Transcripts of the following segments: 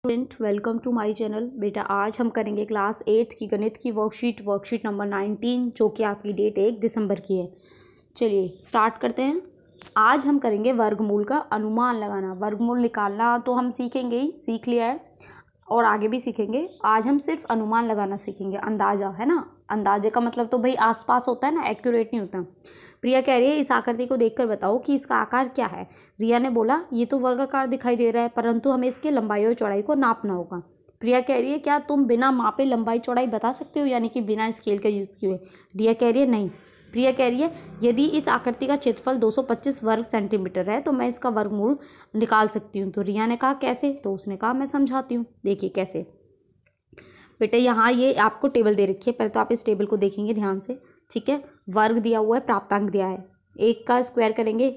Student, welcome to my channel. बेटा आज हम करेंगे क्लास 8 की गणित की वर्कशीट नंबर 19, जो कि आपकी डेट 1 दिसंबर की है। चलिए स्टार्ट करते हैं। आज हम करेंगे वर्गमूल का अनुमान लगाना। वर्गमूल निकालना तो हम सीखेंगे ही, सीख लिया है और आगे भी सीखेंगे। आज हम सिर्फ अनुमान लगाना सीखेंगे, अंदाजा, है ना। अंदाजे का मतलब तो भाई आसपास होता है ना, एक्यूरेट नहीं होता। प्रिया कह रही है इस आकृति को देखकर बताओ कि इसका आकार क्या है। रिया ने बोला ये तो वर्गाकार दिखाई दे रहा है, परंतु हमें इसकी लंबाई और चौड़ाई को नापना होगा। प्रिया कह रही है क्या तुम बिना मापे लंबाई चौड़ाई बता सकते हो, यानी कि बिना स्केल का यूज़ किए। रिया कह रही है नहीं। प्रिया कह रही है यदि इस आकृति का क्षेत्रफल 225 वर्ग सेंटीमीटर है तो मैं इसका वर्गमूल निकाल सकती हूँ। तो रिया ने कहा कैसे, तो उसने कहा मैं समझाती हूँ। देखिए कैसे। बेटे यहाँ ये आपको टेबल दे रखी है, पहले तो आप इस टेबल को देखेंगे ध्यान से, ठीक है। वर्ग दिया हुआ है, प्राप्तांक दिया है। 1 का स्क्वायर करेंगे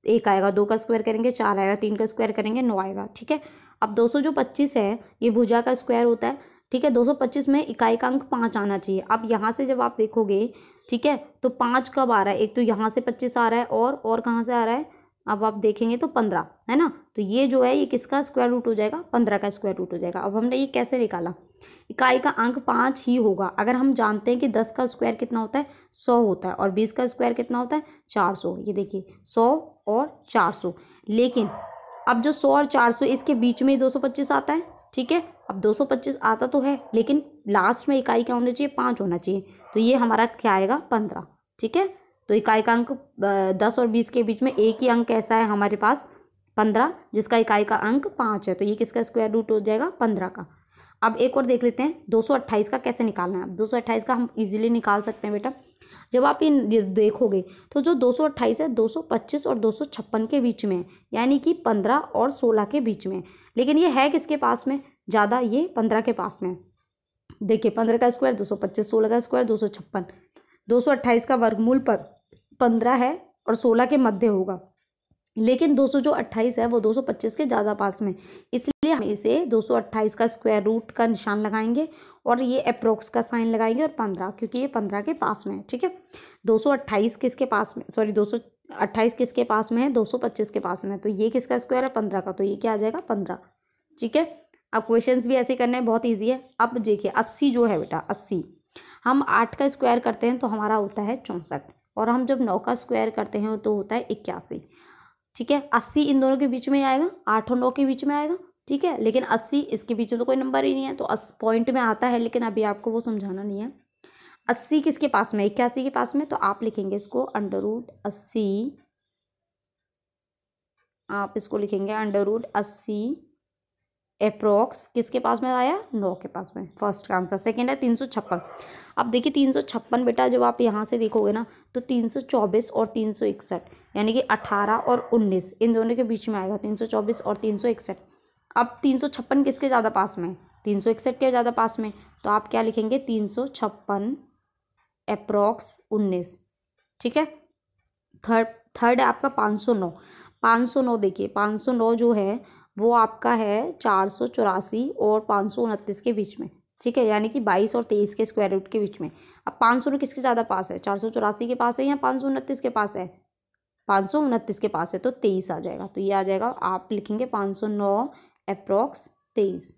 1 आएगा, 2 का स्क्वायर करेंगे 4 आएगा, 3 का स्क्वायर करेंगे 9 आएगा, ठीक है। अब 225 है, ये भुजा का स्क्वायर होता है, ठीक है। 225 में इकाई का अंक 5 आना चाहिए। अब यहाँ से जब आप देखोगे, ठीक है, तो 5 कब आ रहा है, एक तो यहाँ से 25 आ रहा है और कहाँ से आ रहा है, अब आप देखेंगे तो 15, है ना। तो ये जो है ये किसका स्क्वायर रूट हो जाएगा, 15 का स्क्वायर रूट हो जाएगा। अब हमने ये कैसे निकाला, इकाई का अंक 5 ही होगा। अगर हम जानते हैं कि 10 का स्क्वायर कितना होता है, 100 होता है, और 20 का स्क्वायर कितना होता है, 400। ये देखिए 100 और 400। लेकिन अब जो 100 और 400 इसके बीच में 225 आता है, ठीक है। अब 225 आता तो है, लेकिन लास्ट में इकाई क्या होना चाहिए, 5 होना चाहिए। तो ये हमारा क्या आएगा, 15, ठीक है। तो इकाई का अंक 10 और 20 के बीच में एक ही अंक ऐसा है हमारे पास, 15, जिसका इकाई का अंक 5 है। तो ये किसका स्क्वायर रूट हो जाएगा, 15 का। अब एक और देख लेते हैं 228 का कैसे निकालना है। अब 228 का हम इजीली निकाल सकते हैं बेटा। जब आप ये देखोगे तो जो 228 है 225 और 256 के बीच में है, यानी कि 15 और 16 के बीच में। लेकिन ये है किसके पास में ज़्यादा, ये 15 के पास में। देखिए 15 का स्क्वायर 225, 16 का स्क्वायर 256। 228 का वर्गमूल पर 15 है और 16 के मध्य होगा, लेकिन 228 है वो 225 के ज़्यादा पास में, इसलिए हम इसे 228 का स्क्वायर रूट का निशान लगाएंगे और ये अप्रोक्स का साइन लगाएंगे और 15, क्योंकि ये 15 के पास में है, ठीक है। 228 किसके पास में, सॉरी 228 किसके पास में है, 225 के पास में है। तो ये किसका स्क्वायर है, 15 का, तो ये क्या आ जाएगा, 15, ठीक है। अब क्वेश्चंस भी ऐसे करने हैं, बहुत ईजी है। अब देखिए 80 जो है बेटा, 80 हम 8 का स्क्वायर करते हैं तो हमारा होता है 64, और हम जब 9 का स्क्वायर करते हैं तो होता है 81, ठीक है। 80 इन दोनों के बीच में आएगा, 8 और 9 के बीच में आएगा, ठीक है। लेकिन 80 इसके पीछे तो कोई नंबर ही नहीं है, तो पॉइंट में आता है, लेकिन अभी आपको वो समझाना नहीं है। 80 किसके पास में, 81 के पास में, तो आप लिखेंगे इसको √80, आप इसको लिखेंगे √80 अप्रोक्स किसके पास में आया, 9 के पास में। फर्स्ट का आंसर। सेकेंड है 356। अब देखिए 356 बेटा जब आप यहाँ से देखोगे ना तो 324 और 361, यानी कि 18 और 19 इन दोनों के बीच में आएगा, 324 और 361। अब 356 किसके ज़्यादा पास में, 361 के ज़्यादा पास में, तो आप क्या लिखेंगे 356 अप्रोक्स 19, ठीक है। थर्ड है आपका 509। 509 देखिए 509 जो है वो आपका है 484 और 529 के बीच में, ठीक है, यानी कि 22 और 23 के स्क्वायर रूट के बीच में। अब 509 किसके ज़्यादा पास है, 484 के पास है या 529 के पास है, 529 के पास है, तो 23 आ जाएगा। तो ये आ जाएगा, आप लिखेंगे 509 अप्रोक्स 23,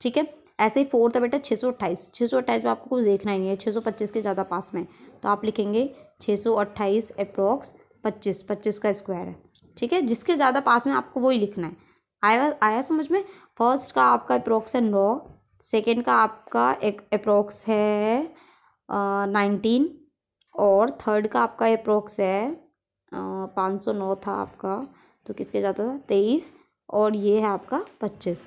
ठीक है। ऐसे ही फोर्थ है बेटा 628। 628 में आपको कुछ देखना ही नहीं है, 625 के ज़्यादा पास में, तो आप लिखेंगे 628 अप्रोक्स 25, 25 का स्क्वायर है, ठीक है। जिसके ज़्यादा पास में आपको वही लिखना है। आया समझ में। फर्स्ट का आपका अप्रोक्स है 9, सेकेंड का आपका एक अप्रोक्स है 19, और थर्ड का आपका अप्रोक्स है 509 था आपका, तो किसके ज़्यादा था, 23, और ये है आपका 25,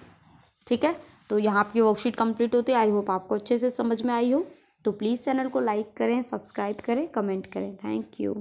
ठीक है। तो यहाँ आपकी वर्कशीट कंप्लीट होती है। आई होप आपको अच्छे से समझ में आई हो। तो प्लीज़ चैनल को लाइक करें, सब्सक्राइब करें, कमेंट करें। Thank you.